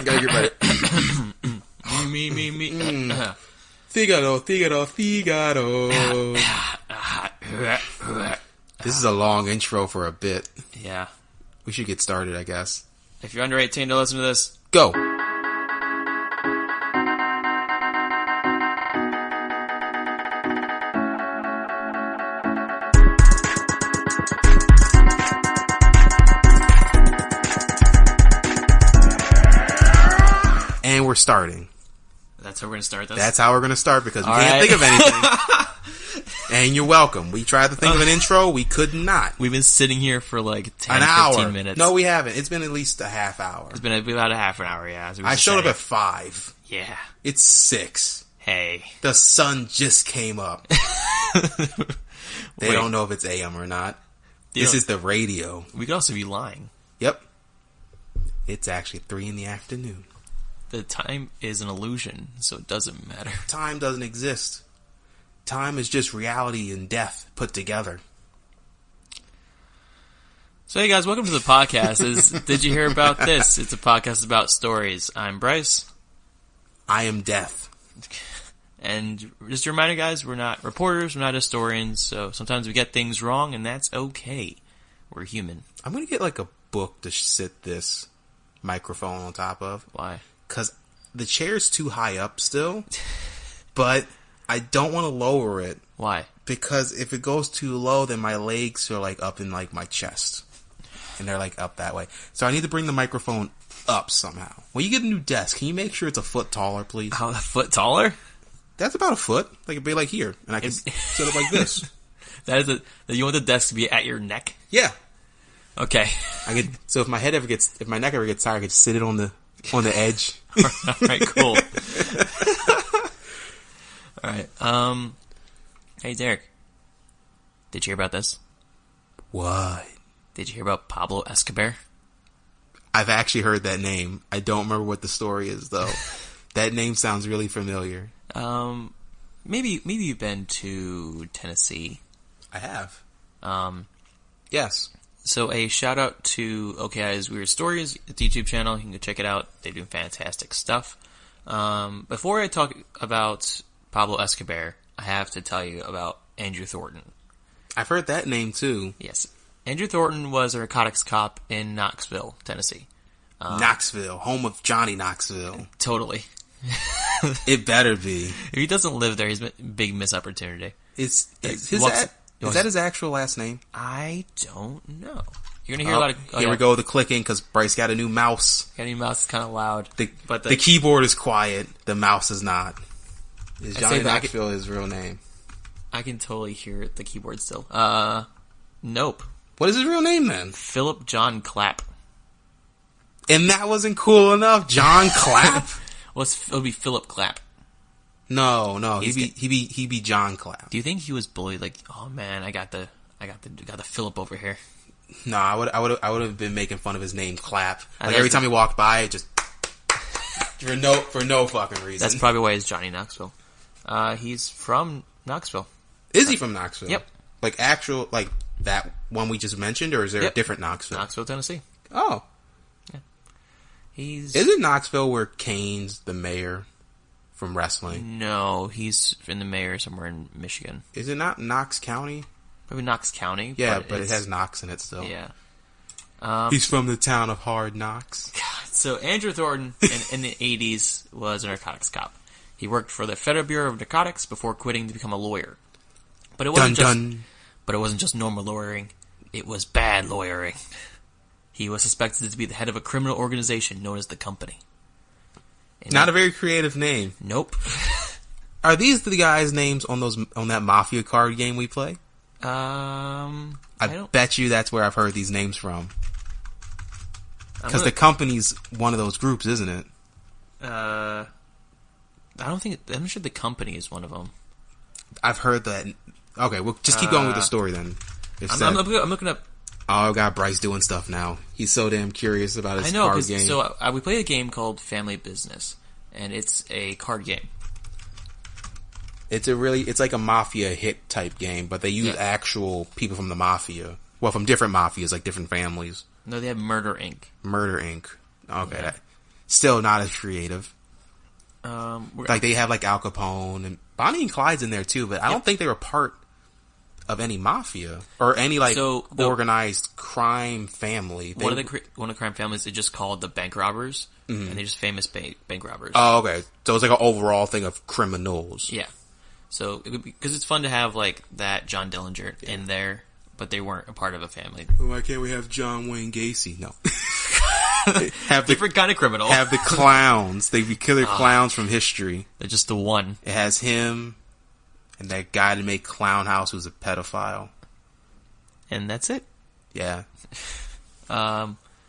Gotta get ready. Me. Figaro. This is a long intro for a bit. Yeah. We should get started, I guess. If you're under 18 to listen to this, go. And we're starting. That's how we're going to start this? That's how we're going to start because we can't think of anything. And you're welcome. We tried to think of an intro. We could not. We've been sitting here for like 10, an hour. 15 minutes. No, we haven't. It's been at least a half hour. It's been about a half an hour, yeah. I showed up at 5. Yeah. It's 6. Hey. The sun just came up. They don't know if it's AM or not. This is the radio. We could also be lying. Yep. It's actually 3 in the afternoon. The time is an illusion, so it doesn't matter. Time doesn't exist. Time is just reality and death put together. So hey guys, welcome to the podcast. Did you hear about this? It's a podcast about stories. I'm Bryce. I am Death. And just a reminder guys, we're not reporters, we're not historians, so sometimes we get things wrong and that's okay. We're human. I'm going to get like a book to sit this microphone on top of. Why? Because the chair's too high up still, but I don't want to lower it. Why? Because if it goes too low, then my legs are like up in like my chest. And they're like up that way. So I need to bring the microphone up somehow. When you get a new desk, can you make sure it's a foot taller, please? Oh, a foot taller? That's about a foot. Like it'd be like here. And I can sit up like this. You want the desk to be at your neck? Yeah. Okay. So if my neck ever gets tired, I could sit it on the edge. Alright, cool. Alright, hey Derek. Did you hear about this? What? Did you hear about Pablo Escobar? I've actually heard that name. I don't remember what the story is, though. That name sounds really familiar. Maybe you've been to Tennessee. I have. Yes. So a shout out to OKI's Weird Stories, the YouTube channel. You can go check it out. They do fantastic stuff. Before I talk about Pablo Escobar, I have to tell you about Andrew Thornton. I've heard that name too. Yes. Andrew Thornton was a narcotics cop in Knoxville, Tennessee. Knoxville, home of Johnny Knoxville. Totally. It better be. If he doesn't live there, he's a big missed opportunity. Is that his actual last name? I don't know. You're going to hear a lot of... Here we go, the clicking, because Bryce got a new mouse. Got a new mouse, it's kind of loud. The keyboard is quiet, the mouse is not. Is Johnny Knoxville his real name? I can totally hear the keyboard still. Nope. What is his real name then? Philip John Clapp. And that wasn't cool enough? John Clapp? It would be Philip Clapp. No, he'd be John Clapp. Do you think he was bullied? Like, oh man, I got the Philip over here. No, I would have been making fun of his name, Clapp. Like every time he walked by, just for no fucking reason. That's probably why he's Johnny Knoxville. He's from Knoxville. Is he from Knoxville? Yep. Like that one we just mentioned, or is there a different Knoxville? Knoxville, Tennessee. Oh. Yeah. Isn't Knoxville where Kane's the mayor from wrestling? No, he's in the mayor somewhere in Michigan. Is it not Knox County? Probably Knox County. Yeah, but it has Knox in it still. Yeah. He's from the town of Hard Knocks. So Andrew Thornton in the 80s was a narcotics cop. He worked for the Federal Bureau of Narcotics before quitting to become a lawyer. But it wasn't just normal lawyering. It was bad lawyering. He was suspected to be the head of a criminal organization known as the Company. Not a very creative name. Nope. Are these the guys' names on that Mafia card game we play? I bet you that's where I've heard these names from. Because the Company's one of those groups, isn't it? I'm sure the Company is one of them. I've heard that. Okay, we'll just keep going with the story then. I'm looking up. Oh god, Bryce doing stuff now. He's so damn curious about his card game. So we play a game called Family Business, and it's a card game. It's like a Mafia hit type game, but they use actual people from the Mafia. Well, from different Mafias, like different families. No, they have Murder Inc. Murder Inc. Okay. Yeah. Still not as creative. Like they have like Al Capone and Bonnie and Clyde's in there too, but I don't think they were part of any mafia or any organized crime family. One of the crime families they just called the bank robbers, and they're just famous bank robbers. Oh, okay. So it's like an overall thing of criminals. Yeah. So because it's fun to have like that John Dillinger in there, but they weren't a part of a family. Why can't we have John Wayne Gacy? No. Have different kind of criminal. Have the clowns. They be killer clowns from history. They're just the one. It has him and that guy to make Clown House who's a pedophile. And that's it. Yeah.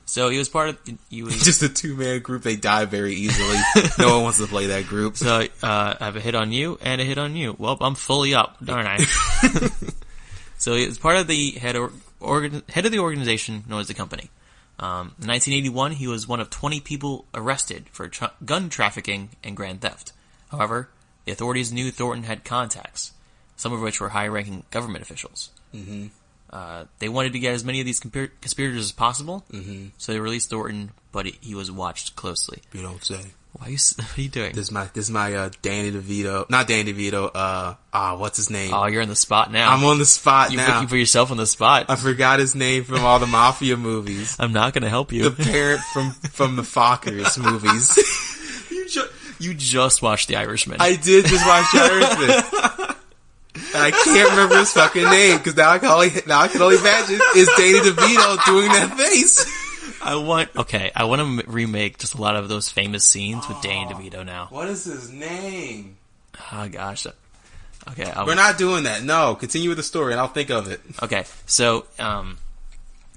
So he was part of... He was just a two-man group. They die very easily. No one wants to play that group. So I have a hit on you and a hit on you. Well, I'm fully up, darn I. So he was part of the head of the organization known as the company. In 1981, he was one of 20 people arrested for gun trafficking and grand theft. However, the authorities knew Thornton had contacts, some of which were high-ranking government officials. Mm-hmm. They wanted to get as many of these conspirators as possible, so they released Thornton, but he was watched closely. You don't say. What are you doing? This is my Danny DeVito. Not Danny DeVito. What's his name? Oh, you're on the spot now. I'm on the spot now. You're looking for yourself on the spot. I forgot his name from all the mafia movies. I'm not going to help you. The parent from the Fockers movies. You just watched The Irishman. I did just watch The Irishman. And I can't remember his fucking name, because now I can only imagine is Danny DeVito doing that face. I want to remake just a lot of those famous scenes with Danny DeVito now. What is his name? Oh, gosh. Okay. We're not doing that. No, continue with the story and I'll think of it. Okay, so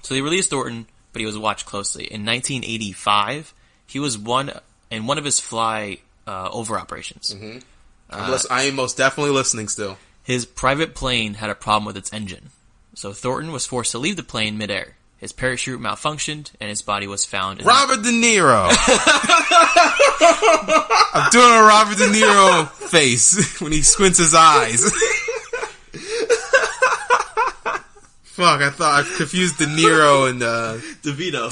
they released Thornton, but he was watched closely. In 1985, he was one of his fly over operations. Mm-hmm. I am most definitely listening still. His private plane had a problem with its engine, so Thornton was forced to leave the plane midair. His parachute malfunctioned, and his body was found in Robert De Niro! I'm doing a Robert De Niro face when he squints his eyes. Fuck, I thought I confused De Niro and DeVito.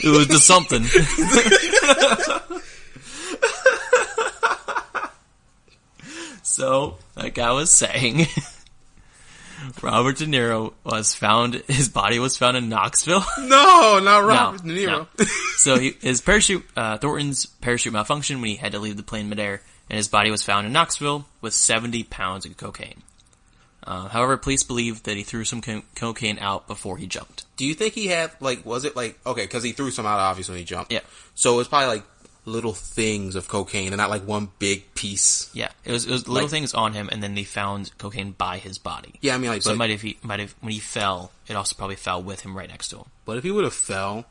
It was the something. So, like I was saying, Robert De Niro his body was found in Knoxville. No, not Robert De Niro. No. So Thornton's parachute malfunctioned when he had to leave the plane midair, and his body was found in Knoxville with 70 pounds of cocaine. However, police believe that he threw some cocaine out before he jumped. Do you think he had, because he threw some out obviously when he jumped. Yeah. So it's probably little things of cocaine and not one big piece. Yeah, it was little things on him, and then they found cocaine by his body. Yeah, I mean, so it might have when he fell, it also probably fell with him right next to him. But if he would have fell,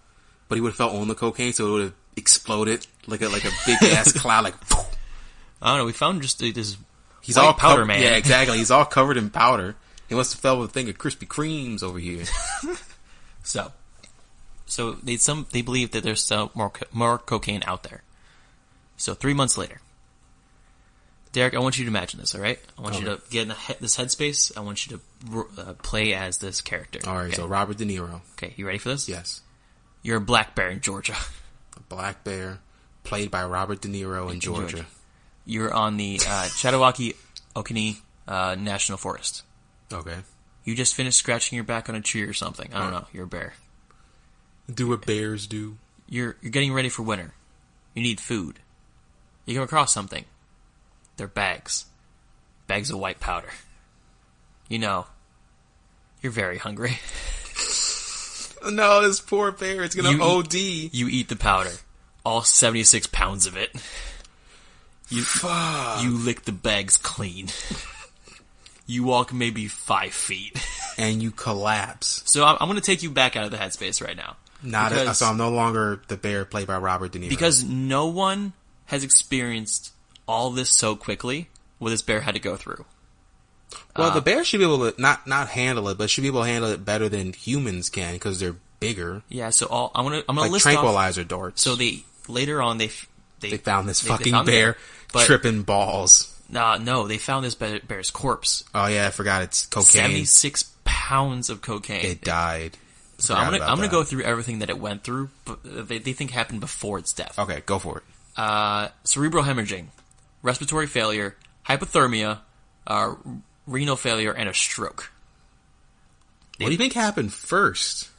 but he would have fell on the cocaine, so it would have exploded like a big ass cloud, I don't know. We found just this. He's all powder man. Yeah, exactly. He's all covered in powder. He must have fell with a thing of Krispy Kremes over here. So they believe that there's still more cocaine out there. So 3 months later, Derek, I want you to imagine this, all right? I want you to get in this headspace. I want you to play as this character. All right, okay? So Robert De Niro. Okay, you ready for this? Yes. You're a black bear in Georgia. A black bear played by Robert De Niro in Georgia. You're on the Chattahoochee-Oconee National Forest. Okay. You just finished scratching your back on a tree or something. I don't know. You're a bear. Do what bears do. You're getting ready for winter. You need food. You come across something. They're bags. Bags of white powder. You know, you're very hungry. No, this poor bear, it's gonna OD. You eat the powder. All 76 pounds of it. You lick the bags clean. You walk maybe 5 feet. And you collapse. So I'm going to take you back out of the headspace right now. So I'm no longer the bear played by Robert De Niro. Because no one has experienced all this so quickly what this bear had to go through. Well, the bear should be able to not handle it, but should be able to handle it better than humans can because they're bigger. Yeah, so I'm gonna list tranquilizer darts. So later on they found this fucking bear tripping balls. No, they found this bear's corpse. Oh yeah, I forgot it's cocaine. 76 pounds of cocaine. It died. So I'm gonna go through everything that it went through, but they think happened before its death. Okay, go for it. Cerebral hemorrhaging, respiratory failure, hypothermia, renal failure, and a stroke. What do you think happened first?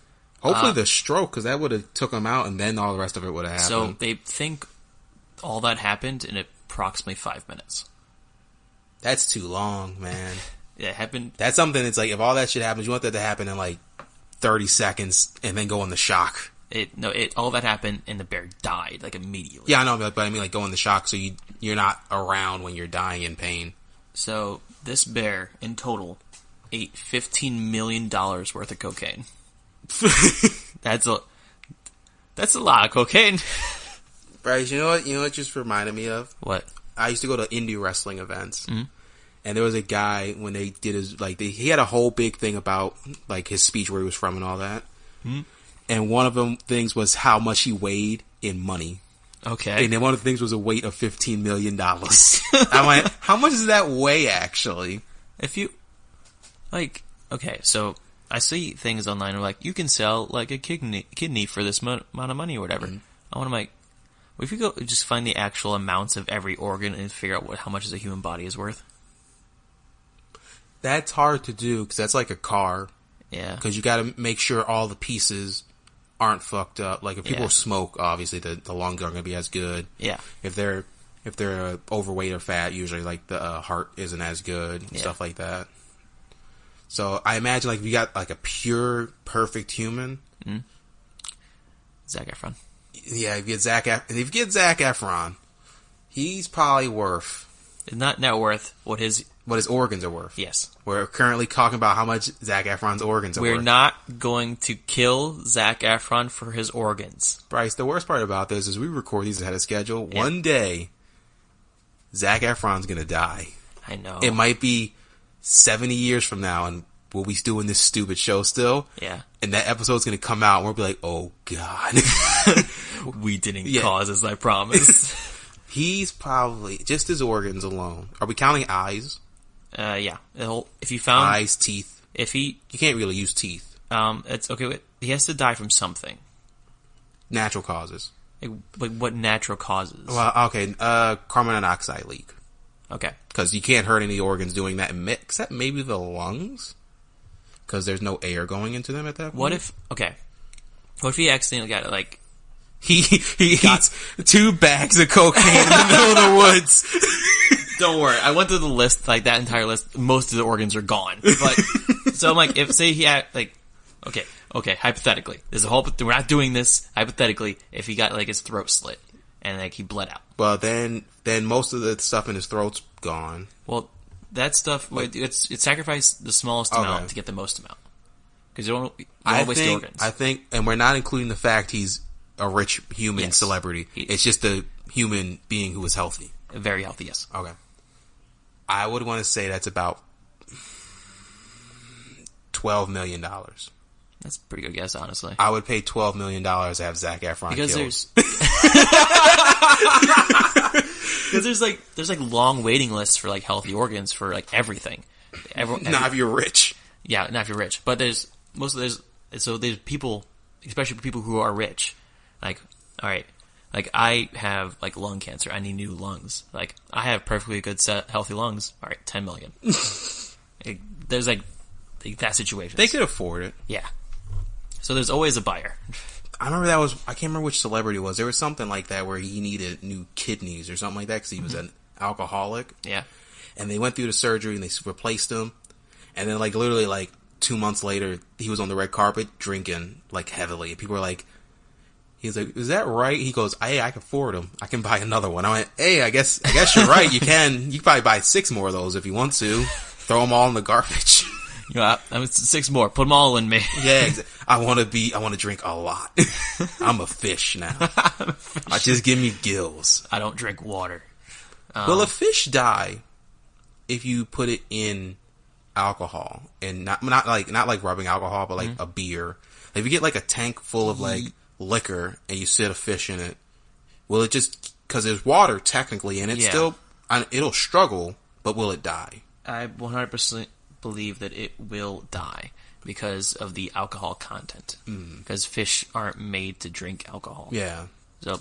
Hopefully the stroke, because that would have took him out, and then all the rest of it would have happened. So they think all that happened in approximately 5 minutes. That's too long, man. Yeah, it happened. That's something that's like, if all that shit happens, you want that to happen in like 30 seconds and then go in the shock. All that happened and the bear died like immediately. Yeah, I know, but I mean like go in the shock so you're not around when you're dying in pain. So this bear in total ate $15 million worth of cocaine. That's a lot of cocaine. Bryce, you know what it just reminded me of? What? I used to go to indie wrestling events. Mm-hmm. And there was a guy, when they did his, like, he had a whole big thing about, like, his speech, where he was from and all that. Mm-hmm. And one of them things was how much he weighed in money. Okay. And then one of the things was a weight of $15 million. I went, how much does that weigh, actually? If you, like, okay, so I see things online where, like, you can sell, like, a kidney for this amount of money or whatever. Mm-hmm. I want to, like, well, if you go just find the actual amounts of every organ and figure out how much a human body is worth. That's hard to do, because that's like a car. Yeah. Because you got to make sure all the pieces aren't fucked up. Like, if people smoke, obviously the lungs aren't going to be as good. Yeah. If they're overweight or fat, usually like the heart isn't as good and stuff like that. So I imagine, like, if you got like a pure, perfect human, Zac Efron. Yeah, if you get Zac Efron, he's probably worth not net worth what his organs are worth. Yes. We're currently talking about how much Zac Efron's organs are worth. We're not going to kill Zac Efron for his organs. Bryce, the worst part about this is we record these ahead of schedule. Yeah. One day, Zac Efron's going to die. I know. It might be 70 years from now, and we'll be doing this stupid show still. Yeah. And that episode's going to come out, and we'll be like, oh, God. We didn't cause this, I promise. He's probably, just his organs alone. Are we counting eyes? Yeah. If you found eyes, teeth. You can't really use teeth. It's okay. He has to die from something. Natural causes. Like what natural causes? Well, okay. Carbon monoxide leak. Okay. Because you can't hurt any organs doing that, except maybe the lungs. Because there's no air going into them at that point. What if he accidentally got like he eats 2 bags of cocaine in the middle of the woods? Don't worry, I went through the list, like that entire list. Most of the organs are gone. But so I'm like, if say he had like, okay, hypothetically, there's a whole. We're not doing this hypothetically. If he got like his throat slit and like he bled out, well then most of the stuff in his throat's gone. Well, that stuff it sacrificed the smallest amount to get the most amount because you don't waste the organs. I think, and we're not including the fact he's a rich human celebrity. It's just a human being who is healthy, very healthy. Yes. Okay. I would want to say that's about $12 million. That's a pretty good guess, honestly. I would pay $12 million to have Zac Efron because killed. there's long waiting lists for like healthy organs for like everything. Not if you're rich. Yeah, not if you're rich. But there's people, especially for people who are rich. Like, all right. Like, I have, like, lung cancer. I need new lungs. Like, I have perfectly good, healthy lungs. All right, $10 million. There's, like, that situation. They could afford it. Yeah. So there's always a buyer. I remember I can't remember which celebrity it was. There was something like that where he needed new kidneys or something like that because he was an alcoholic. Yeah. And they went through the surgery and they replaced him. And then, like, literally, like, 2 months later, he was on the red carpet drinking, like, heavily. And people were like, he's like, is that right? He goes, hey, I can afford them. I can buy another one. I went, hey, I guess you're right. You can probably buy 6 more of those if you want to. Throw them all in the garbage. I'm 6 more. Put them all in me. Yeah, exactly. I want to drink a lot. I'm a fish now. Just give me gills. I don't drink water. Will a fish die if you put it in alcohol and not like rubbing alcohol, but like a beer? If you get like a tank full of like liquor and you sit a fish in it, will it just, because there's water technically in it, still it'll struggle, but will it die? I 100% believe that it will die. because of the alcohol content. Because fish aren't made to drink alcohol. Yeah. So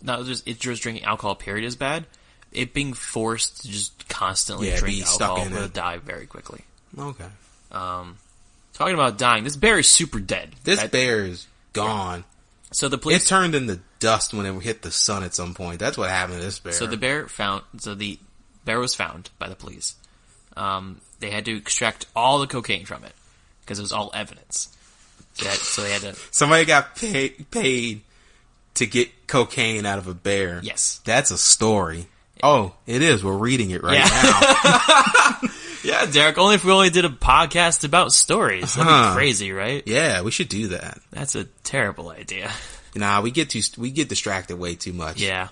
not just drinking alcohol period is bad. It being forced to just constantly drink alcohol will die very quickly. Okay. Talking about dying, this bear is super dead. This bear is gone. Yeah. So the police... It turned into dust when it hit the sun at some point. That's what happened to this bear. So the bear was found by the police. They had to extract all the cocaine from it because it was all evidence. So they had to... Somebody got paid to get cocaine out of a bear. Yes. That's a story. Oh, it is. We're reading it right now. Yeah, Derek, only if we only did a podcast about stories. That'd be crazy, right? Yeah, we should do that. That's a terrible idea. Nah, we get distracted way too much. Yeah.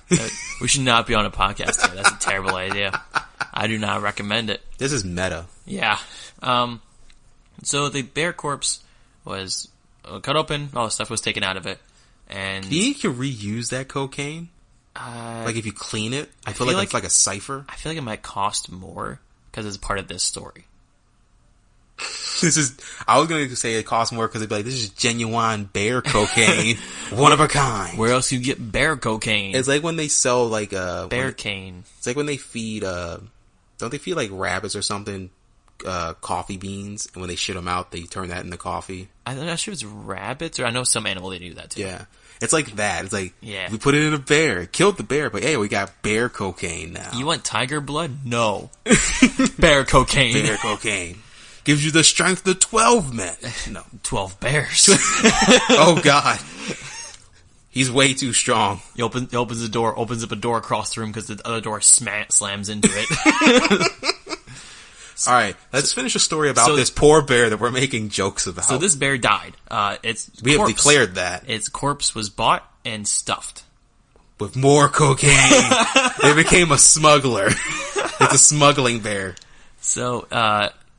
We should not be on a podcast here. That's a terrible idea. I do not recommend it. This is meta. Yeah. So the bear corpse was cut open, all the stuff was taken out of it, and... Do you think you can reuse that cocaine? Like if you clean it? I feel like it's like a cipher. I feel like it might cost more because it's part of this story. I was going to say it costs more because it'd be like, this is genuine bear cocaine. One of a kind. Where else you get bear cocaine? It's like when they sell like bear cane. It's like when they feed don't they feed like rabbits or something coffee beans, and when they shit them out they turn that into coffee. I'm not sure if it's rabbits, or I know some animal they do that too. Yeah. It's like that. It's like, we put it in a bear. It killed the bear, but hey, we got bear cocaine now. You want tiger blood? No. Bear cocaine. Bear cocaine. Gives you the strength of 12 men. No. 12 bears. Oh, God. He's way too strong. He opens the door, opens up a door across the room because the other door slams into it. All right, let's finish a story about this poor bear that we're making jokes about. So this bear died. We have declared that. Its corpse was bought and stuffed. With more cocaine. It became a smuggler. It's a smuggling bear. So,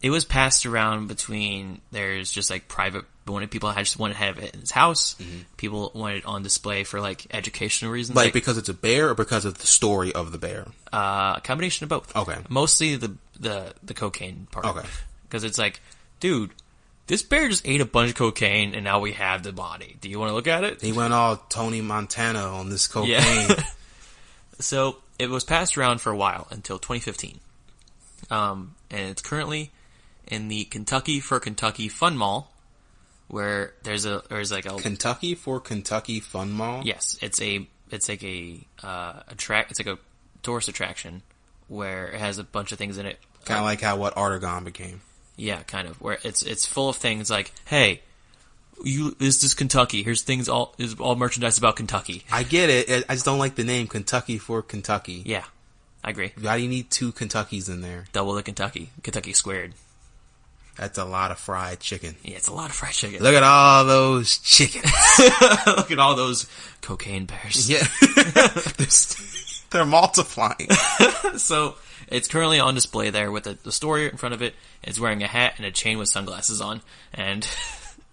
it was passed around between, there's just like private, people just wanted to have it in his house. Mm-hmm. People wanted it on display for like educational reasons. Like because it's a bear or because of the story of the bear? A combination of both. Okay. Mostly the cocaine part. Okay. Because it's like, dude, this bear just ate a bunch of cocaine and now we have the body. Do you want to look at it? He went all Tony Montana on this cocaine. Yeah. So it was passed around for a while until 2015. And it's currently in the Kentucky for Kentucky Fun Mall, where there's like a Kentucky for Kentucky Fun Mall. Yes, it's like a tourist attraction where it has a bunch of things in it. Kind of like how what Artagon became. Yeah, kind of where it's full of things like, hey, this is Kentucky. Here's all merchandise about Kentucky. I get it. I just don't like the name Kentucky for Kentucky. Yeah, I agree. Why do you need two Kentuckys in there? Double the Kentucky squared. That's a lot of fried chicken. Yeah, it's a lot of fried chicken. Look at all those chickens. Look at all those cocaine bears. Yeah. They're multiplying. So, it's currently on display there with the story in front of it. It's wearing a hat and a chain with sunglasses on. And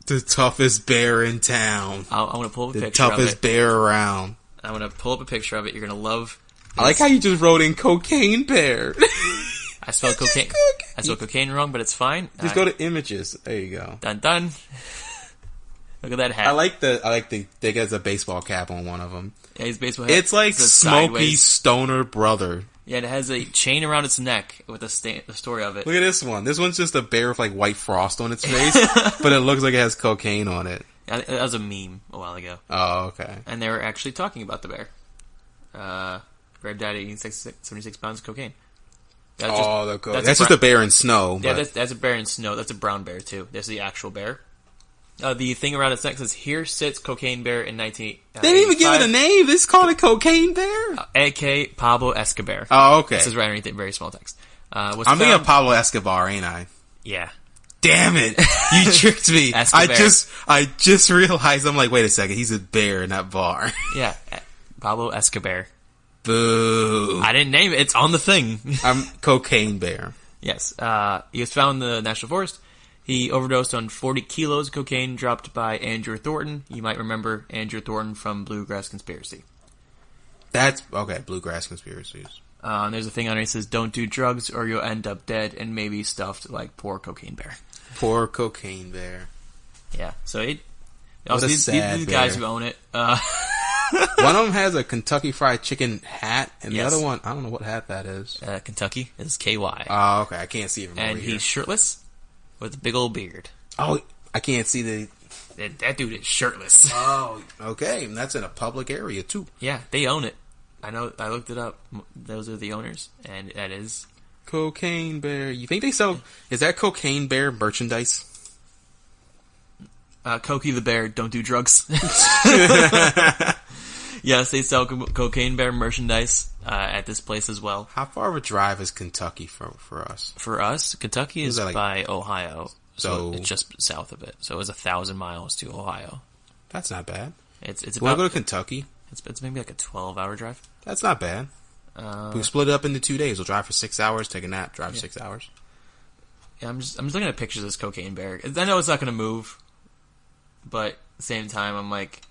the toughest bear in town. I'm going to pull up a picture of it. The toughest bear around. I'm going to pull up a picture of it. You're going to love this. I like how you just wrote in cocaine bear. I spelled cocaine. I spelled cocaine wrong, but it's fine. Just go to images. There you go. Dun. Look at that hat. I like the they got a baseball cap on one of them. Yeah, his baseball hat. It's like Smokey Stoner brother. Yeah, it has a chain around its neck with the story of it. Look at this one. This one's just a bear with like white frost on its face, but it looks like it has cocaine on it. Yeah, that was a meme a while ago. Oh, okay. And they were actually talking about the bear. Bear died at 76 pounds of cocaine. That's just a bear in snow. Yeah, that's a bear in snow. That's a brown bear, too. That's the actual bear. The thing around its neck says, "Here sits cocaine bear in 1985." They didn't even give it a name. This is called a cocaine bear? A.K.A. Pablo Escobar. Oh, okay. This is right underneath it, very small text. I'm thinking of Pablo Escobar, ain't I? Yeah. Damn it! You tricked me. Escobar. I just realized. I'm like, wait a second. He's a bear, not bar. Yeah, Pablo Escobar. Boo! I didn't name it. It's on the thing. I'm cocaine bear. Yes. He was found in the National Forest. He overdosed on 40 kilos of cocaine dropped by Andrew Thornton. You might remember Andrew Thornton from Bluegrass Conspiracy. That's okay. Bluegrass Conspiracies. And there's a thing on it that says, "Don't do drugs or you'll end up dead and maybe stuffed like poor cocaine bear." Poor Cocaine Bear. Yeah, so What also, a these sad guys bear. who own it. One of them has a Kentucky Fried Chicken hat, and the Yes. other one, I don't know what hat that is. Kentucky is KY. Oh, okay. I can't see it from and over here. he's shirtless with a big old beard. Oh, I can't see the... That dude is shirtless. Oh, okay. And that's in a public area, too. Yeah, they own it. I know. I looked it up. Those are the owners, and that is Cocaine Bear. You think they sell... Is that Cocaine Bear merchandise? Cokie the Bear. Don't do drugs. Yes, they sell Cocaine Bear merchandise at this place as well. How far of a drive is Kentucky for us? For us, Kentucky is that like- by Ohio, so So- it's just south of it. So it was 1,000 miles to Ohio. That's not bad. It's Want about to go to Kentucky? it's maybe like a 12-hour drive. That's not bad. We split it up into 2 days. We'll drive for 6 hours, take a nap, drive 6 hours. Yeah, I'm just looking at pictures of this Cocaine Bear. I know it's not going to move, but at the same time, I'm like,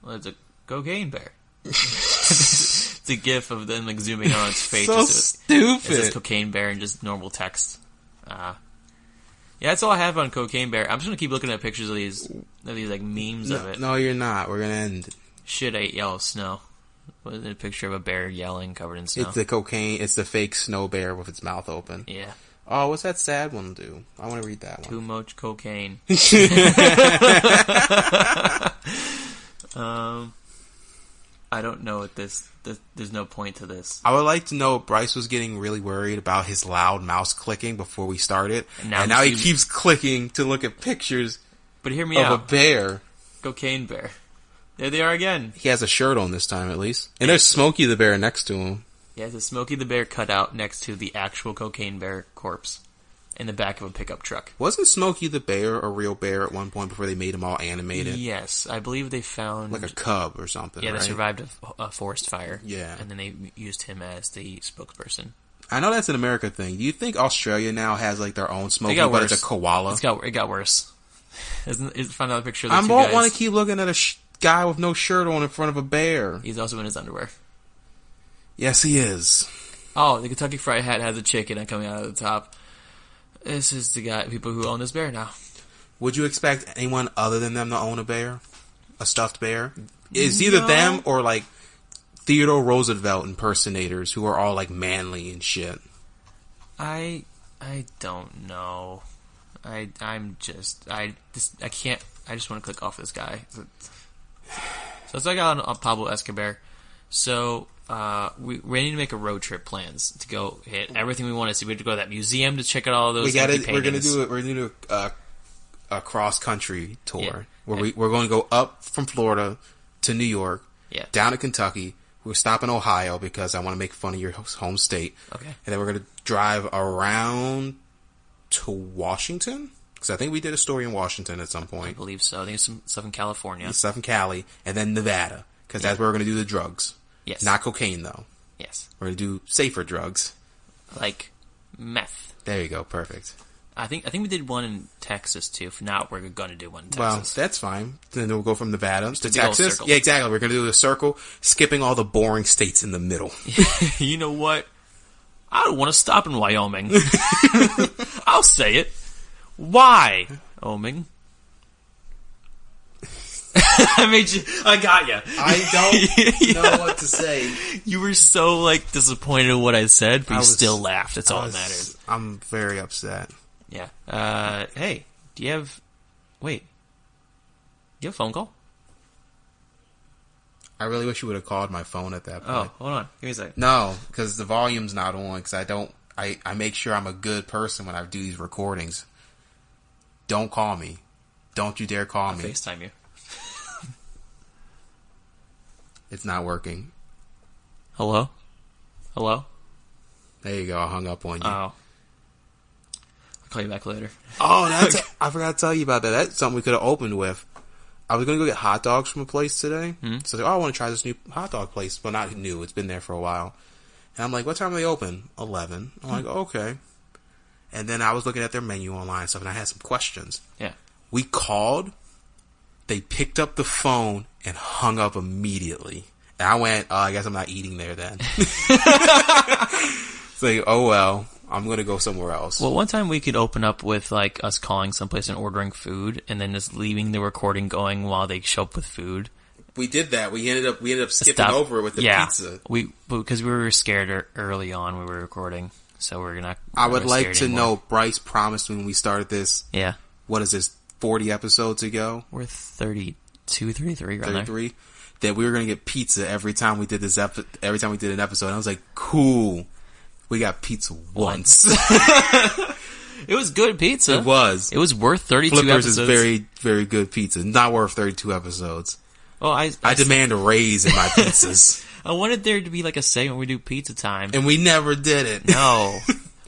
well, it's a Cocaine Bear. It's a gif of them like zooming in on its face. So It stupid. says Cocaine Bear and just normal text. Yeah, that's all I have on Cocaine Bear. I'm just gonna keep looking at pictures of these like memes of it. No, you're not. We're gonna end. Shit ate yellow snow. What is it? A picture of a bear yelling covered in snow. It's the cocaine. It's the fake snow bear with its mouth open. Yeah. Oh, what's that sad one do? I want to read that one. Too much cocaine. I don't know what this. There's no point to this. I would like to know if Bryce was getting really worried about his loud mouse clicking before we started, And and now now he he's- keeps clicking to look at pictures But hear me of out. a bear. Cocaine Bear. There they are again. He has a shirt on this time, at least, and there's Smokey the Bear next to him. Yeah, it's a Smokey the Bear cutout next to the actual Cocaine Bear corpse in the back of a pickup truck. Wasn't Smokey the Bear a real bear at one point before they made him all animated, Yes, I believe they found... like a cub or something? yeah, right? they survived a forest fire. Yeah. And then they used him as the spokesperson. I know that's an America thing. Do you think Australia now has like their own Smokey, got but worse. it's a koala? It got worse. Found out a picture of I the two don't guys. want to keep looking at a guy with no shirt on in front of a bear. He's also in his underwear. Yes, he is. Oh, the Kentucky Fried Hat has a chicken coming out of the top. This is the people who own this bear now. Would you expect anyone other than them to own a bear? A stuffed bear? It's either No. them or like Theodore Roosevelt impersonators who are all like manly and shit. I don't know. I can't. I just want to click off this guy. So let's I got on Pablo Escobar. So we need to make a road trip plans to go hit everything we want to see. We have to go to that museum to check out all those. We're empty gonna paintings. do it. We're gonna do a cross country tour Yeah. where we're going to go up from Florida to New York, Yeah. down to Kentucky. We'll stop in Ohio because I want to make fun of your home state. Okay. And then we're going to drive around to Washington because I think we did a story in Washington at some I point. believe so. I think it's some stuff in California. Stuff in Cali, and then Nevada because that's where we're going to do the drugs. Yes. Not cocaine though. Yes. We're going to do safer drugs. Like meth. There you go. Perfect. I think we did one in Texas too. If not, we're going to do one in Well, Texas. that's fine. Then we'll go from Nevada to a big old Texas. circle. Yeah, exactly. We're going to do a circle, skipping all the boring states in the middle. You know what? I don't want to stop in Wyoming. I'll say it. Why, Wyoming? I got you. I don't know what to say. You were so like disappointed in what I said, but I you was- still laughed. That's all that matters. I'm very upset. Yeah. Hey, do you have? Wait. Do you have a phone call? I really wish you would have called my phone at that point. Oh, hold on. Give me a second. No, because the volume's not on. Because I make sure I'm a good person when I do these recordings. Don't call me. Don't you dare call I'll me. FaceTime you. It's not working. Hello. Hello. There you go. I hung up on you. Oh. I'll call you back later. Oh, that's I forgot to tell you about that. That's something we could have opened with. I was going to go get hot dogs from a place today. So I was like, I want to try this new hot dog place. Well, not new. It's been there for a while. And I'm like, what time are they open? 11. I'm like, okay. And then I was looking at their menu online and stuff, and I had some questions. Yeah. We called. They picked up the phone and hung up immediately. And I went, I guess I'm not eating there then. It's like, oh well. I'm gonna go somewhere else. Well, one time we could open up with like us calling someplace and ordering food, and then just leaving the recording going while they show up with food. We did that. We ended up skipping over it with the pizza. Because we were scared early on when we were recording, so we're not. I would like to know. Bryce promised when we started this. Yeah. What is this? 40 episodes ago. We're 32, 33, right 33. There. That we were gonna get pizza every time we did this. Every time we did an episode, and I was like, cool. We got pizza once. It was good pizza. It was. It was worth 32 Flippers episodes. is very, very good pizza. Not worth 32 episodes. Well, I demand a raise in my pizzas. I wanted there to be like a segment where we do pizza time. And we never did it. No.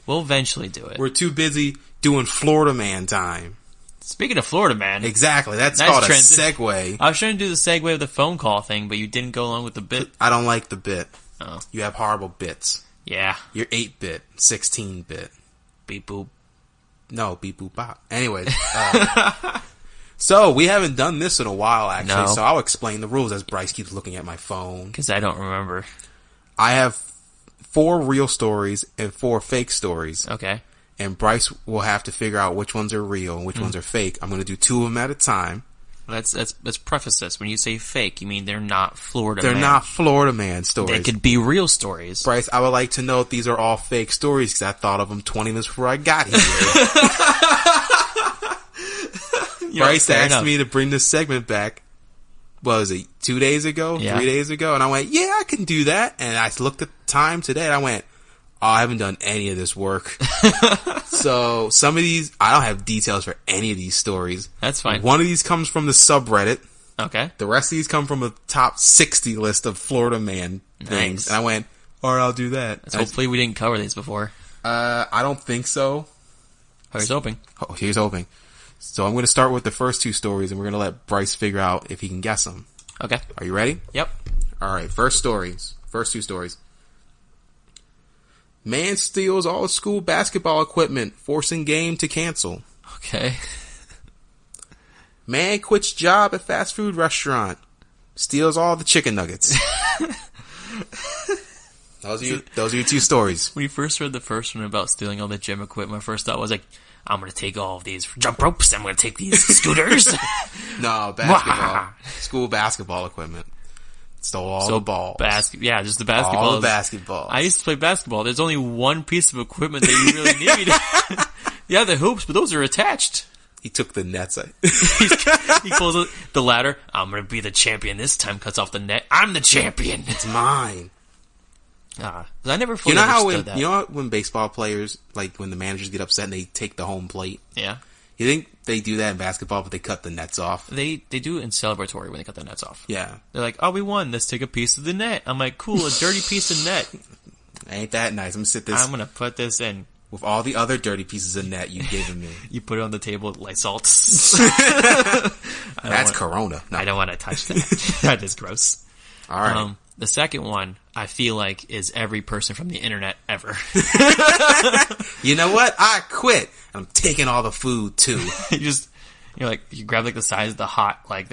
We'll eventually do it. We're too busy doing Florida Man time. Speaking of Florida Man. Exactly. That's nice called a segue. I was trying to do the segue of the phone call thing, but you didn't go along with the bit. I don't like the bit. Oh. You have horrible bits. Yeah. You're 8-bit, 16-bit. Beep boop. No, beep boop bop. Anyways. So, we haven't done this in a while, actually, no. So I'll explain the rules as Bryce keeps looking at my phone. Because I don't remember. I have 4 real stories and 4 fake stories. Okay. And Bryce will have to figure out which ones are real and which ones are fake. I'm going to do 2 of them at a time. Let's preface this. When you say fake, you mean they're not Florida Man. They're not Florida Man stories. They could be real stories. Bryce, I would like to know if these are all fake stories because I thought of them 20 minutes before I got here. Bryce asked me to bring this segment back, what was it, 2 days ago? Yeah. 3 days ago? And I went, yeah, I can do that. And I looked at the time today and I went, oh, I haven't done any of this work. So some of these, I don't have details for any of these stories. That's fine. One of these comes from the subreddit. Okay. The rest of these come from a top 60 list of Florida Man things. Nice. And I went, alright, I'll do that. Hopefully we didn't cover these before. I don't think so. Here's hoping. Oh, here's hoping. So I'm going to start with the first 2 stories and we're going to let Bryce figure out if he can guess them. Okay. Are you ready? Yep. Alright, first 2 stories. Man steals all school basketball equipment, forcing game to cancel. Okay. Man quits job at fast food restaurant, steals all the chicken nuggets. Those are your 2 stories. When you first read the first one about stealing all the gym equipment, my first thought was like, I'm going to take all of these jump ropes. I'm going to take these scooters. No, basketball. School basketball equipment. Stole all the balls. Yeah, just the basketball. All the basketballs. I used to play basketball. There's only one piece of equipment that you really need. Yeah, the hoops, but those are attached. He took the nets. He pulls the ladder. I'm going to be the champion this time. Cuts off the net. I'm the champion. It's mine. I never fully understood that. You know how when baseball players, like when the managers get upset and they take the home plate? Yeah. You think they do that in basketball, but they cut the nets off? They do it in celebratory when they cut the nets off. Yeah. They're like, oh, we won. Let's take a piece of the net. I'm like, cool, a dirty piece of net. Ain't that nice? I'm going to put this in. With all the other dirty pieces of net you've given me. You put it on the table with Lysol. That's Corona. No. I don't want to touch that. That is gross. All right. The second one, I feel like, is every person from the internet ever. You know what? I quit. I'm taking all the food, too. You grab like the size of the hot. You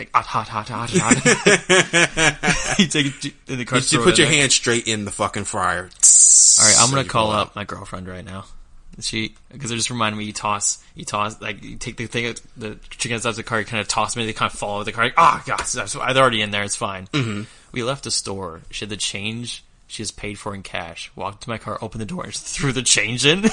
take it in the cart. You put your hand straight in the fucking fryer. Alright, I'm gonna call up my girlfriend right now. Because it just reminded me, you take the thing, the chicken outside the car, you kind of toss them, they kind of fall over the car. Gosh, they're already in there, it's fine. Mm-hmm. We left the store. She had the change she has paid for in cash. Walked to my car, opened the door, and just threw the change in.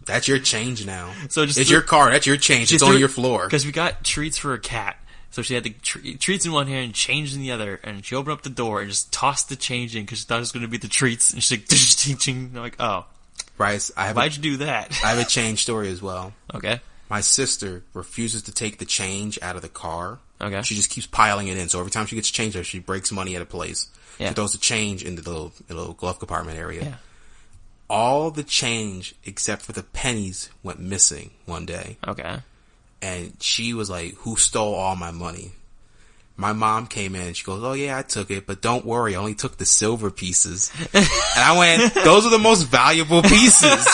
That's your change now. So it's your car. That's your change. It's on your floor. Because we got treats for a cat. So she had the treats in one hand and change in the other. And she opened up the door and just tossed the change in because she thought it was going to be the treats. And she's like, ching. I'm like, oh. Bryce, why'd you do that? I have a change story as well. Okay. My sister refuses to take the change out of the car. Okay. She just keeps piling it in. So every time she gets change, she breaks money at a place. Yeah. She throws the change in the little glove compartment area. Yeah. All the change except for the pennies went missing one day. Okay. And she was like, who stole all my money? My mom came in and she goes, oh yeah, I took it, but don't worry, I only took the silver pieces. And I went, those are the most valuable pieces.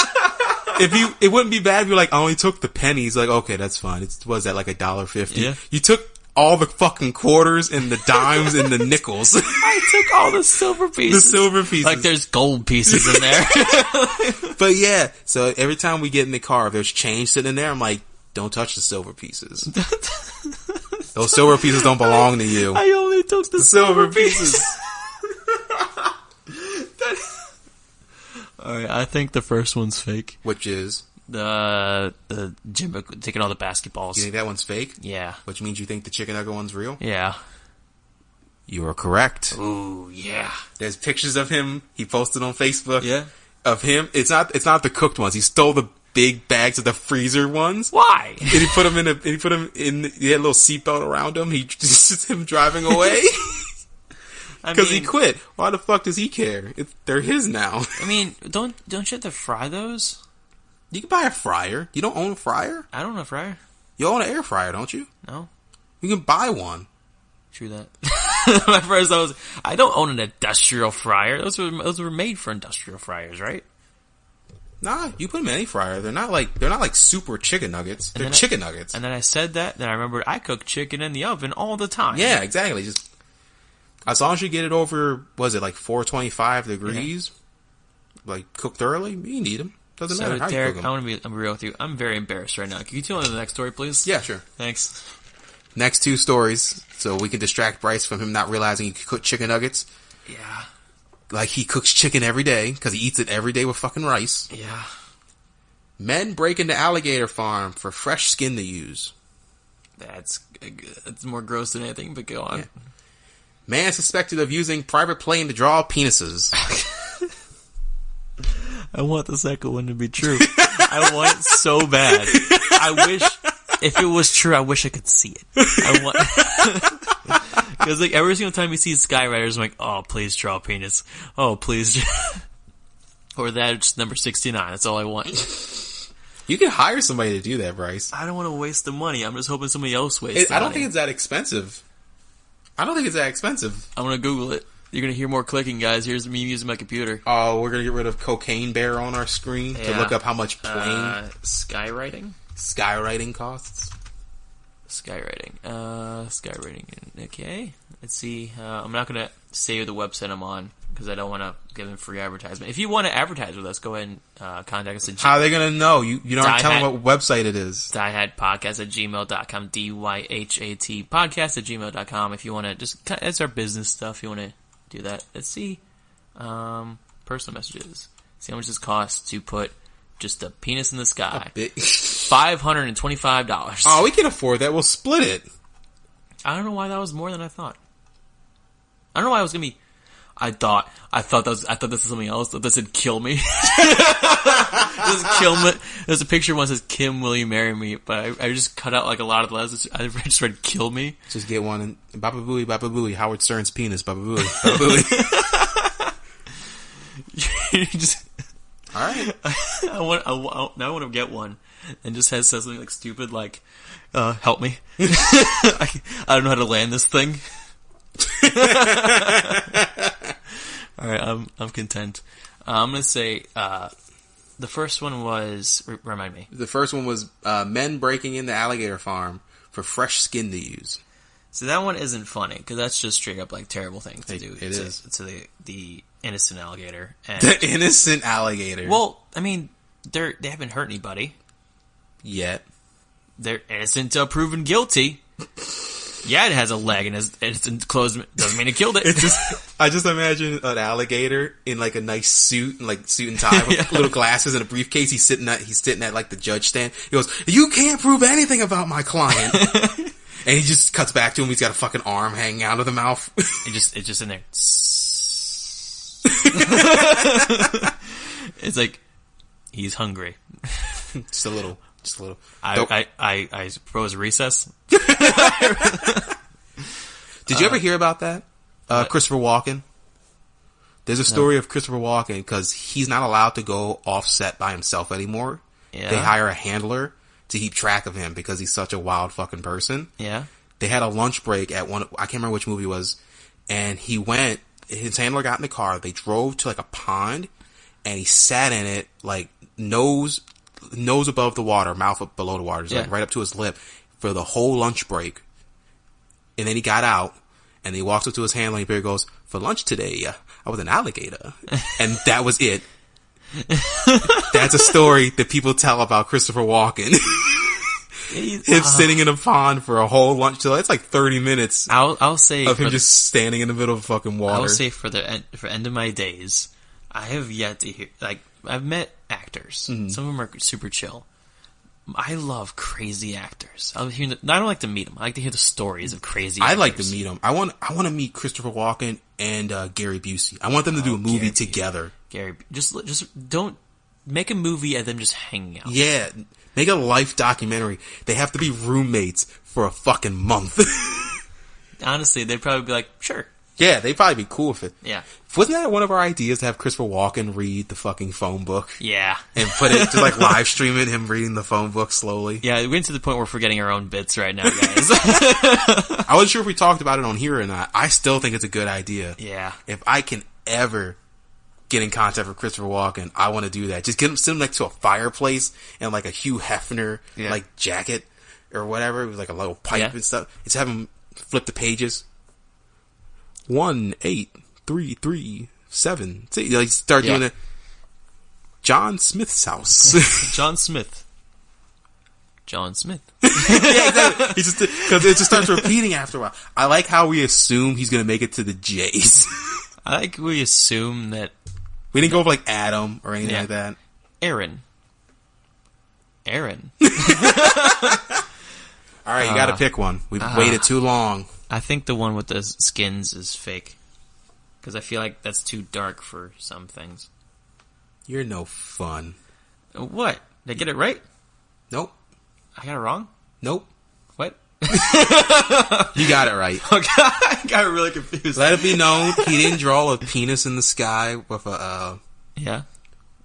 It wouldn't be bad if you're like, I only took the pennies. Like, okay, that's fine. Was that like $1.50? Yeah. You took all the fucking quarters and the dimes and the nickels. I took all the silver pieces. The silver pieces. Like there's gold pieces in there. But yeah, so every time we get in the car, if there's change sitting in there, I'm like, don't touch the silver pieces. Those silver pieces don't belong to you. I only took the silver pieces. Alright, I think the first one's fake. Which is? The Jimbo taking all the basketballs. You think that one's fake? Yeah. Which means you think the chicken nugget one's real? Yeah. You are correct. Ooh, yeah. There's pictures of him. He posted on Facebook. Yeah. Of him. It's not the cooked ones. He stole the big bags of the freezer ones. Why? And he put them in. He had a little seatbelt around him. Just him driving away. Because he quit. Why the fuck does he care? They're his now. I mean, don't you have to fry those? You can buy a fryer. You don't own a fryer? I don't own a fryer. You own an air fryer, don't you? No. You can buy one. True that. My first thought was, I don't own an industrial fryer. Those were made for industrial fryers, right? Nah, you put them in any fryer. They're not like super chicken nuggets. They're chicken nuggets. And then I said that, then I remembered I cook chicken in the oven all the time. Yeah, exactly. Just as long as you get it over, was it like 425 degrees, like cooked thoroughly, you can eat them. Doesn't matter how Derek, you cook them. I want to be real with you. I'm very embarrassed right now. Can you tell me the next story, please? Yeah, sure. Thanks. Next two stories, so we can distract Bryce from him not realizing he can cook chicken nuggets. Yeah. Like he cooks chicken every day, because he eats it every day with fucking rice. Yeah. Men break into alligator farm for fresh skin to use. That's more gross than anything, but go on. Yeah. Man suspected of using private plane to draw penises. I want the second one to be true. I want it so bad. I wish, if it was true, I wish I could see it. Because like every single time you see Skywriters, I'm like, oh, please draw a penis. Oh, please. Or that's number 69. That's all I want. You can hire somebody to do that, Bryce. I don't want to waste the money. I'm just hoping somebody else wastes the I don't money. think it's that expensive. I'm going to Google it. You're going to hear more clicking, guys. Here's me using my computer. Oh, we're going to get rid of Cocaine Bear on our screen to look up how much plane skywriting costs. Skywriting. Okay. Let's see. I'm not going to say the website I'm on because I don't want to give them free advertisement. If you want to advertise with us, go ahead and contact us at How are they going to know? You don't tell them what website it is. DYHATpodcast@gmail.com. DYHAT podcast@gmail.com. If you want to just, it's our business stuff. If you want to do that. Let's see. Personal messages. See how much this costs to put just a penis in the sky. $525. Oh, we can afford that. We'll split it. I don't know why that was more than I thought. I don't know why it was gonna be. I thought this was something else. That said "kill me." Kill me. There's a picture one that says "Kim, will you marry me?" But I just cut out like a lot of the letters. I just read "kill me." Just get one and Baba Booey, Howard Stern's penis, Baba Booey. Just, all right. Now I want to get one and just says something like stupid like, "Help me." I don't know how to land this thing. All right, I'm content. I'm gonna say the first one was remind me. The first one was men breaking into alligator farm for fresh skin to use. So that one isn't funny because that's just straight up like terrible things to do. It is to the innocent alligator. And, the innocent alligator. Well, I mean, they haven't hurt anybody yet. They're innocent until proven guilty. Yeah, it has a leg and it's enclosed. Doesn't mean it killed it. I just imagine an alligator in like a nice suit and tie with little glasses and a briefcase. He's sitting at like the judge stand. He goes, "You can't prove anything about my client." And he just cuts back to him. He's got a fucking arm hanging out of the mouth. It's just in there. It's like he's hungry. Just a little. I propose a recess. Did you ever hear about that? Christopher Walken? There's a story of Christopher Walken because he's not allowed to go off set by himself anymore. Yeah. They hire a handler to keep track of him because he's such a wild fucking person. Yeah. They had a lunch break at I can't remember which movie it was, and his handler got in the car, they drove to like a pond, and he sat in it like nose above the water, mouth up below the water, just like right up to his lip for the whole lunch break. And then he got out, and he walks up to his handler, and Barry goes, "For lunch today, I was an alligator." And that was it. That's a story that people tell about Christopher Walken. Him sitting in a pond for a whole lunch till it's like 30 minutes. I'll say of him just standing in the middle of fucking water. I'll say for end of my days, I have yet to hear, like, I've met actors. Mm-hmm. Some of them are super chill. I love crazy actors. I don't like to meet them. I like to hear the stories of crazy actors. I like to meet them. I want to meet Christopher Walken and Gary Busey. I want them to do a movie together. Just don't make a movie of them just hanging out. Yeah. Make a life documentary. They have to be roommates for a fucking month. Honestly, they'd probably be like, sure. Yeah, they'd probably be cool with it. Yeah. Wasn't that one of our ideas to have Christopher Walken read the fucking phone book? Yeah. And put it, just like live stream it, him reading the phone book slowly? Yeah, we're getting to the point where we're forgetting our own bits right now, guys. I wasn't sure if we talked about it on here or not. I still think it's a good idea. Yeah. If I can ever get in contact with Christopher Walken, I want to do that. Just sit him next to a fireplace and like a Hugh Hefner like jacket or whatever with like a little pipe and stuff. Just have him flip the pages. 18337. See, like start doing it. John Smith's house. John Smith. John Smith. Yeah, exactly. Because it just starts repeating after a while. I like how we assume he's going to make it to the J's. I like we assume that. We didn't go with like Adam or anything like that. Aaron. All right, you got to pick one. We've waited too long. I think the one with the skins is fake. Because I feel like that's too dark for some things. You're no fun. What? Did I get it right? Nope. I got it wrong? Nope. What? You got it right. Okay, I got really confused. Let it be known, he didn't draw a penis in the sky with a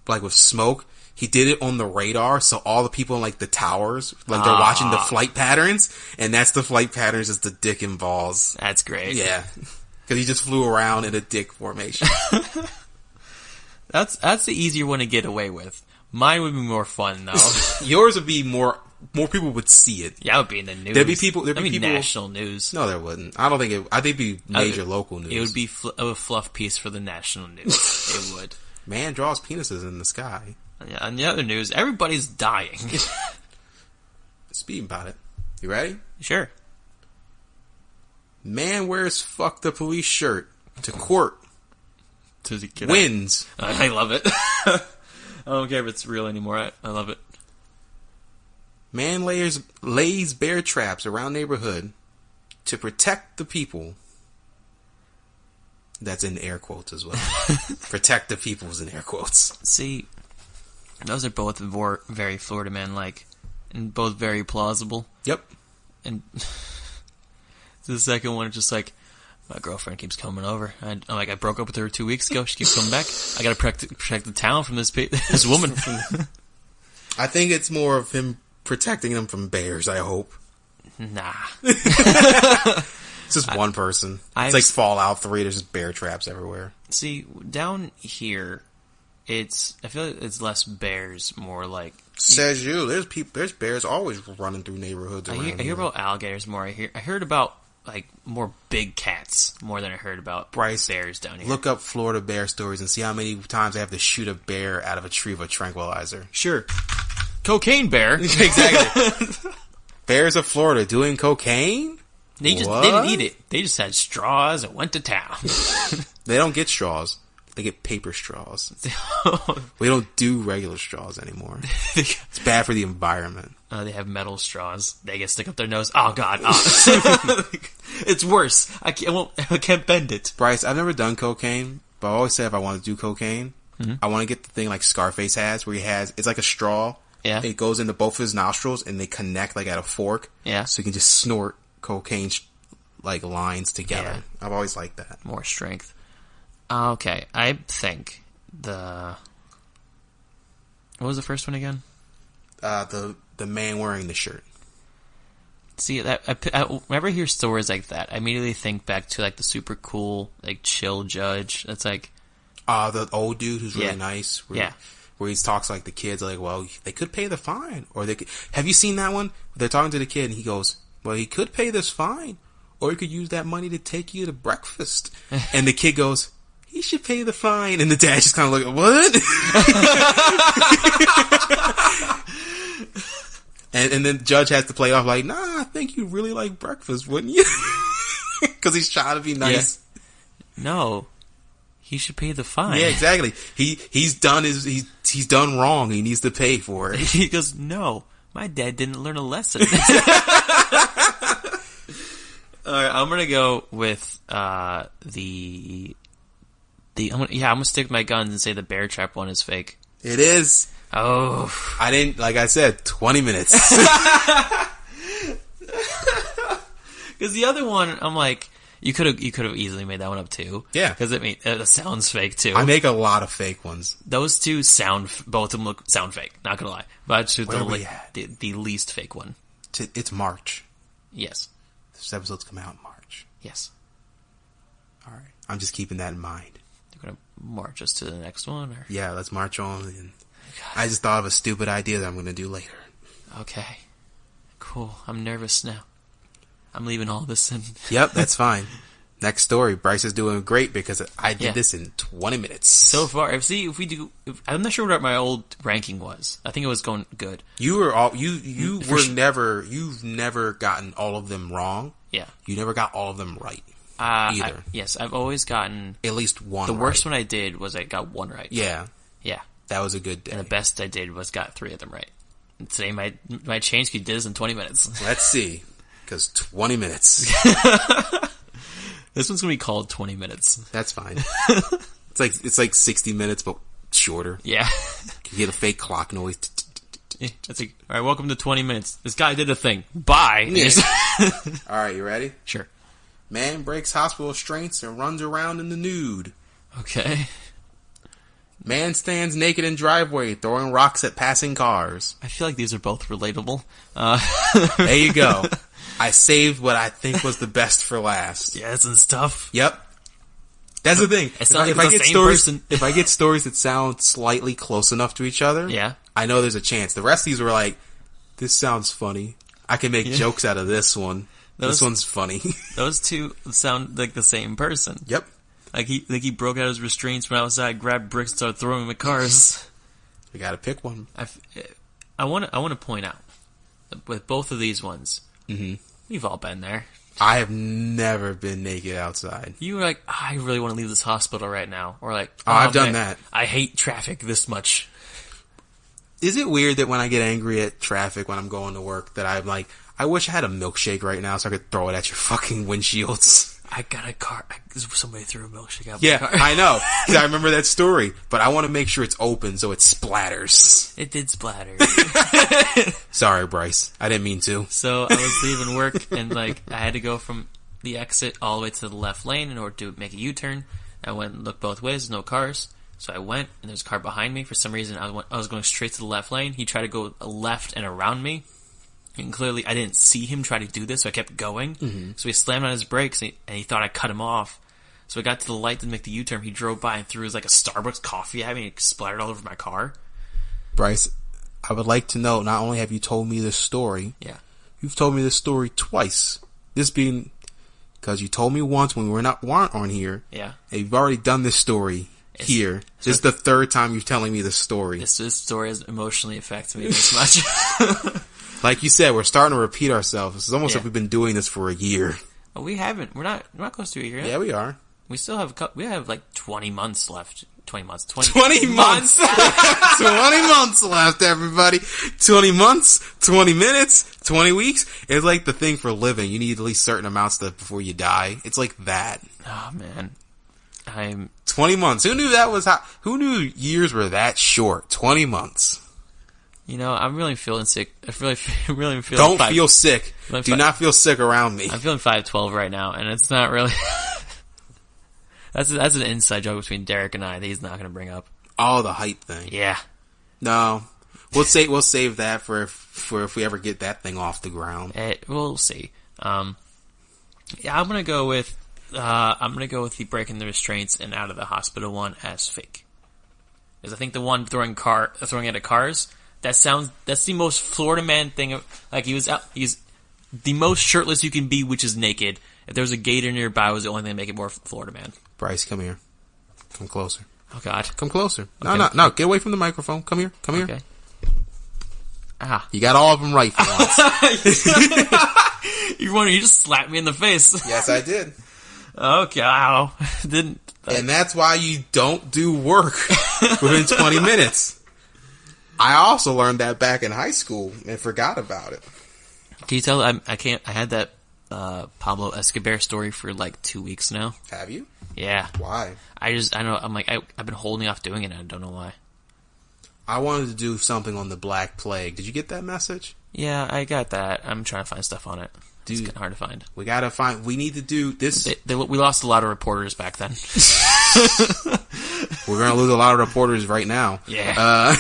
like with smoke. He did it on the radar, so all the people in like the towers, like they're watching the flight patterns, and that's the flight patterns is the dick and balls. That's great. Yeah, because he just flew around in a dick formation. That's the easier one to get away with. Mine would be more fun though. Yours would be more people would see it. Yeah, it would be in the news. There'd be people national news. No, there wouldn't. I don't think it. I think it'd be major local news. It would be a fluff piece for the national news. It would. Man draws penises in the sky. Yeah, on the other news, everybody's dying. Speaking about it, you ready? Sure. Man wears "fuck the police" shirt to court. Wins. I love it. I don't care if it's real anymore. I love it. Man lays bear traps around neighborhood to protect the people. That's in air quotes as well. Protect the people is in air quotes. See, those are both very Florida Man-like, and both very plausible. Yep. And the second one is just like, my girlfriend keeps coming over. I broke up with her 2 weeks ago. She keeps coming back. I gotta protect the town from this woman. I think it's more of him protecting them from bears, I hope. Nah. It's just one person. It's like Fallout 3. There's just bear traps everywhere. See, down here, I feel like it's less bears, more like... Says you. There's bears always running through neighborhoods around here. I hear about alligators more. I heard about like more big cats more than I heard about bears down here. Look up Florida bear stories and see how many times they have to shoot a bear out of a tree with a tranquilizer. Sure. Cocaine bear. Exactly. Bears of Florida doing cocaine? They didn't eat it. They just had straws and went to town. They don't get straws. They get paper straws. We don't do regular straws anymore. It's bad for the environment. They have metal straws. They get stick up their nose. Oh God! It's worse. I can't bend it. Bryce, I've never done cocaine, but I always say if I want to do cocaine, I want to get the thing like Scarface has, where it's like a straw. Yeah. It goes into both of his nostrils and they connect like at a fork. Yeah. So you can just snort cocaine like lines together. Yeah. I've always liked that. More strength. Okay, I think what was the first one again? The man wearing the shirt. See, whenever I hear stories like that, I immediately think back to like the super cool, like chill judge. That's like, the old dude who's really nice. Where he talks like the kids, like, well, they could pay the fine, or they could. Have you seen that one? They're talking to the kid, and he goes, "Well, he could pay this fine, or you could use that money to take you to breakfast. And the kid goes, he should pay the fine. And the dad just kind of like, what? and then the judge has to play off like, nah, I think you really like breakfast, wouldn't you? Because he's trying to be nice. Yeah. No. He should pay the fine. Yeah, exactly. He's done wrong. He needs to pay for it. He goes, no, my dad didn't learn a lesson. All right, I'm gonna go with I'm gonna stick with my guns and say the bear trap one is fake. It is. Oh, I didn't, like I said, 20 minutes. Because the other one, I'm like, you could have easily made that one up too. Yeah, because it sounds fake too. I make a lot of fake ones. Those two both of them sound fake. Not gonna lie, but the least fake one. It's March. Yes, this episode's come out in March. Yes. All right, I'm just keeping that in mind. You're gonna march us to the next one, or yeah, let's march on. And I just thought of a stupid idea that I'm gonna do later. Okay, cool. I'm nervous now. I'm leaving all this in. Yep, that's fine. Next story. Bryce is doing great because I did this in 20 minutes. So far, I'm not sure what my old ranking was. I think it was going good. You've never gotten all of them wrong. Yeah. You never got all of them right. Either. Yes, I've always gotten at least one. The worst right. one I did was I got one right. Yeah. Yeah. That was a good day. And the best I did was got 3 of them right. And today my change key did this in 20 minutes. Let's see. Because 20 minutes. This one's going to be called 20 minutes. That's fine. It's like 60 minutes, but shorter. Yeah. You get a fake clock noise. That's like, all right, welcome to 20 minutes. This guy did a thing. Bye. Yeah. All right, you ready? Sure. Man breaks hospital restraints and runs around in the nude. Okay. Man stands naked in driveway, throwing rocks at passing cars. I feel like these are both relatable. There you go. I saved what I think was the best for last. Yes, and stuff. Yep. That's the thing. If I get stories that sound slightly close enough to each other, yeah, I know there's a chance. The rest of these were like, this sounds funny. I can make jokes out of this one. This one's funny. Those two sound like the same person. Yep. Like he broke out his restraints, went outside, grabbed bricks, and started throwing them at cars. We gotta pick one. I want to point out that with both of these ones, we've all been there. I have never been naked outside. You were like, I really want to leave this hospital right now, or like, I've done that. I hate traffic this much. Is it weird that when I get angry at traffic when I'm going to work, that I'm like, I wish I had a milkshake right now so I could throw it at your fucking windshields? I got a car. Somebody threw a milkshake out my car. I know. I remember that story. But I want to make sure it's open so it splatters. It did splatter. Sorry, Bryce. I didn't mean to. So I was leaving work, and like I had to go from the exit all the way to the left lane in order to make a U-turn. I went and looked both ways, no cars. So I went, and there's a car behind me. For some reason, I was going straight to the left lane. He tried to go left and around me. And clearly, I didn't see him try to do this, so I kept going. Mm-hmm. So he slammed on his brakes, and he thought I cut him off. So I got to the light to make the U-turn. He drove by and threw his, like, a Starbucks coffee at me, and it splattered all over my car. Bryce, I would like to know, not only have you told me this story, you've told me this story twice. This being, because you told me once when we weren't on here, and you've already done this story here. This is the third time you're telling me this story. This story has emotionally affected me this much. Like you said, we're starting to repeat ourselves. It's almost like we've been doing this for a year. Oh, we haven't. We're not close to a year yet. Yeah, we are. We still have like 20 months left. 20 months. 20 months. 20 months left, everybody. 20 months, 20 minutes, 20 weeks. It's like the thing for living. You need at least certain amounts before you die. It's like that. Oh, man. 20 months. Who knew that was who knew years were that short? 20 months. You know, I'm really feeling sick. I really feel. Don't feel sick. Do not feel sick around me. I'm feeling 5'12" right now, and it's not really. That's an inside joke between Derek and I that he's not going to bring up. Oh, the height thing. Yeah. No, we'll save that for if we ever get that thing off the ground. We'll see. I'm gonna go with the breaking the restraints and out of the hospital one as fake, because I think the one throwing it at cars. That's the most Florida man thing. Like he's the most shirtless you can be, which is naked, If there was a gator nearby, it was the only thing to make it more Florida Man. Bryce, come here. Come closer. Oh, God. Come closer. Okay. No. Get away from the microphone. Come here. Come here. Okay. Ah. You got all of them right for once. You just slapped me in the face. Yes, I did. Okay, wow. And that's why you don't do work within 20 minutes. I also learned that back in high school and forgot about it. Can you tell I had that Pablo Escobar story for like 2 weeks now. Have you? Yeah. Why? I've been holding off doing it and I don't know why. I wanted to do something on the Black Plague. Did you get that message? Yeah, I got that. I'm trying to find stuff on it. Dude, it's getting hard to find. We need to do this. We lost a lot of reporters back then. We're going to lose a lot of reporters right now. Yeah.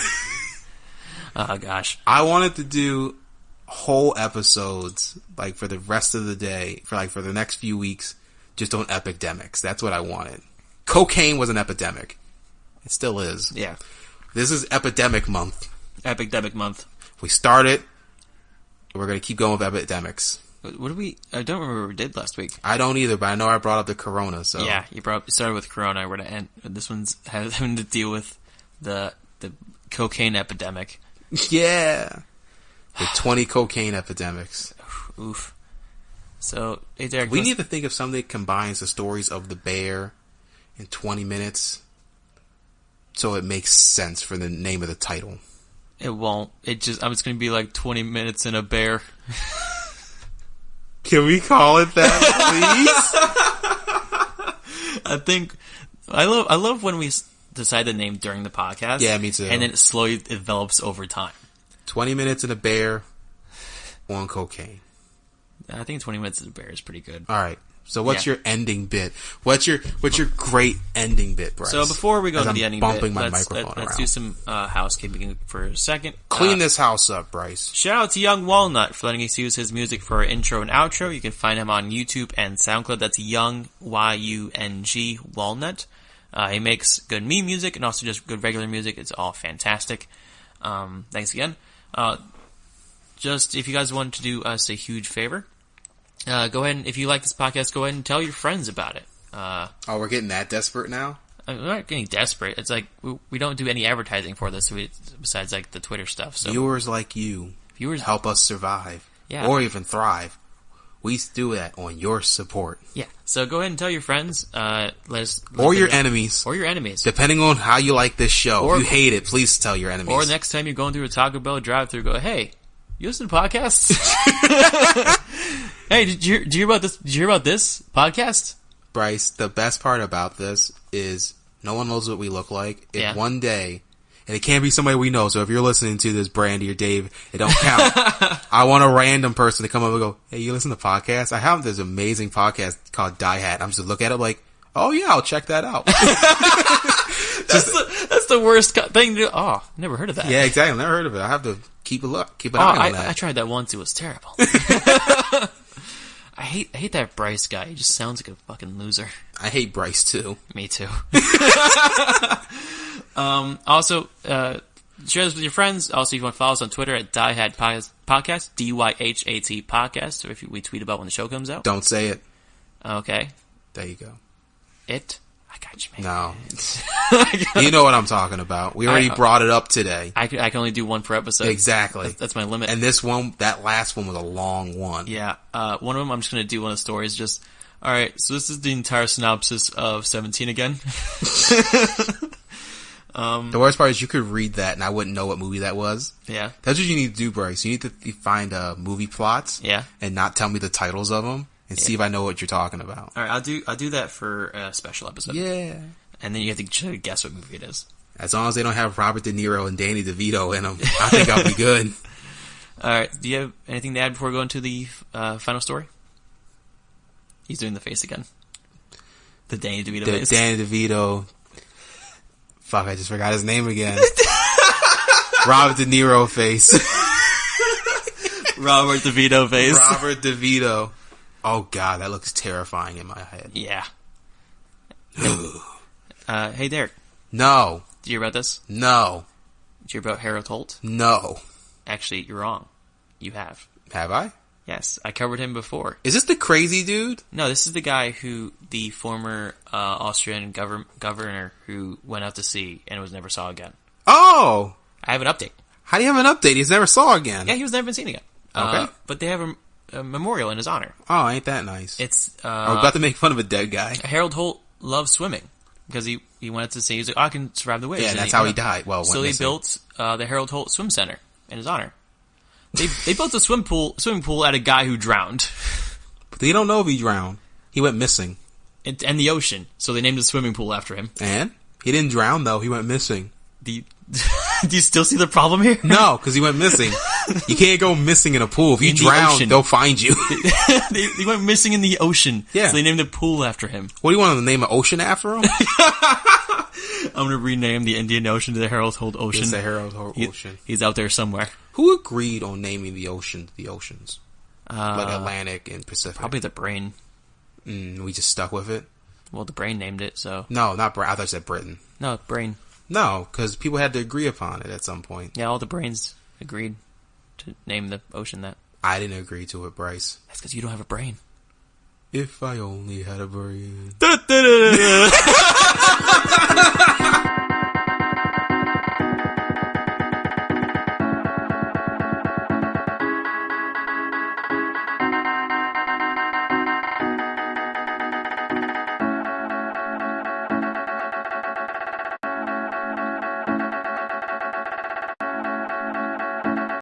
Oh, gosh. I wanted to do whole episodes, like, for the rest of the day, for the next few weeks, just on epidemics. That's what I wanted. Cocaine was an epidemic. It still is. Yeah. This is Epidemic Month. Epidemic Month. We started. We're going to keep going with epidemics. What did we... I don't remember what we did last week. I don't either, but I know I brought up the corona, so... Yeah, you started with corona. We're going to end... This one's having to deal with the cocaine epidemic. Yeah. The 20 cocaine epidemics. Oof. So, hey, Derek... We need to think of something that combines the stories of the bear in 20 minutes so it makes sense for the name of the title. It won't. It's going to be like 20 minutes in a bear. Can we call it that, please? I think... I love when we decide the name during the podcast. Yeah, me too. And then it slowly develops over time. 20 minutes in a bear on cocaine. I think 20 minutes in a bear is pretty good. All right. So what's your ending bit? What's your great ending bit, Bryce? So before we go to the ending bit, let's do some housekeeping for a second. Clean this house up, Bryce. Shout out to Young Walnut for letting us use his music for our intro and outro. You can find him on YouTube and SoundCloud. That's Young, Y-U-N-G, Walnut. He makes good meme music and also just good regular music. It's all fantastic. Thanks again. Just if you guys want to do us a huge favor, go ahead and, if you like this podcast, go ahead and tell your friends about it. We're getting that desperate now? We're not getting desperate. It's like, we don't do any advertising for this, besides like the Twitter stuff. So viewers like you help us survive, or even thrive. We do that on your support. Yeah. So go ahead and tell your friends. Or your enemies. Or your enemies. Depending on how you like this show. If you hate it, please tell your enemies. Or next time you're going through a Taco Bell drive-thru, go, hey, you listen to podcasts? Hey, did you hear about this? Did you hear about this podcast? Bryce, the best part about this is no one knows what we look like. If one day, and it can't be somebody we know, so if you're listening to this, Brandy or Dave, it don't count. I want a random person to come up and go, hey, you listen to podcasts? I have this amazing podcast called DYHAT. I'm just look at it like, oh yeah, I'll check that out. That's the worst thing to do. Oh, never heard of that. Yeah, exactly. Never heard of it. I have to keep an eye on that. I tried that once. It was terrible. I hate that Bryce guy. He just sounds like a fucking loser. I hate Bryce too. Me too. Also, share this with your friends. Also, if you want to follow us on Twitter at DYHAT Podcast, DYHAT Podcast, or if we tweet about when the show comes out. Don't say it. Okay. There you go. I got you, man. No. You know what I'm talking about. We already brought it up today. I can only do one per episode. Exactly. That's my limit. And that last one was a long one. Yeah. One of them, I'm just going to do one of the stories. Just, all right, so this is the entire synopsis of 17 again. The worst part is you could read that and I wouldn't know what movie that was. Yeah. That's what you need to do, Bryce. You need to find movie plots. Yeah. And not tell me the titles of them. And see if I know what you're talking about. All right, I'll do that for a special episode. Yeah. And then you have to try to guess what movie it is. As long as they don't have Robert De Niro and Danny DeVito in them, I think I'll be good. All right, do you have anything to add before we go into the final story? He's doing the face again. The Danny DeVito face. The Danny DeVito. Fuck, I just forgot his name again. Robert De Niro face. Robert DeVito face. Robert DeVito. Oh god, that looks terrifying in my head. Yeah. Hey Derek. No. Did you hear about this? No. Did you hear about Harold Holt? No. Actually, you're wrong. You have. Have I? Yes, I covered him before. Is this the crazy dude? No, this is the guy the former Austrian governor who went out to sea and was never saw again. Oh! I have an update. How do you have an update? He's never saw again. Yeah, he was never been seen again. Okay. But they have a memorial in his honor. Oh, ain't that nice? It's We're about to make fun of a dead guy. Harold Holt loved swimming because he went out to sea. He was like, I can survive the waves. Yeah, and that's how he died. Well, so they built the Harold Holt Swim Center in his honor. They built a swimming pool at a guy who drowned. But they don't know if he drowned. He went missing. And the ocean. So they named the swimming pool after him. And? He didn't drown, though. He went missing. Do you still see the problem here? No, because he went missing. You can't go missing in a pool. If you drown, they'll find you. They went missing in the ocean. Yeah. So they named the pool after him. What do you want to name an ocean after him? I'm going to rename the Indian Ocean to the Harold Holt Ocean. It's the Harold Holt Ocean. He's out there somewhere. Who agreed on naming the oceans? Like Atlantic and Pacific. Probably the brain. We just stuck with it? Well, the brain named it, so... No, not Britain. I thought you said Britain. No, brain. No, because people had to agree upon it at some point. Yeah, all the brains agreed to name the ocean that. I didn't agree to it, Bryce. That's because you don't have a brain. If I only had a brain.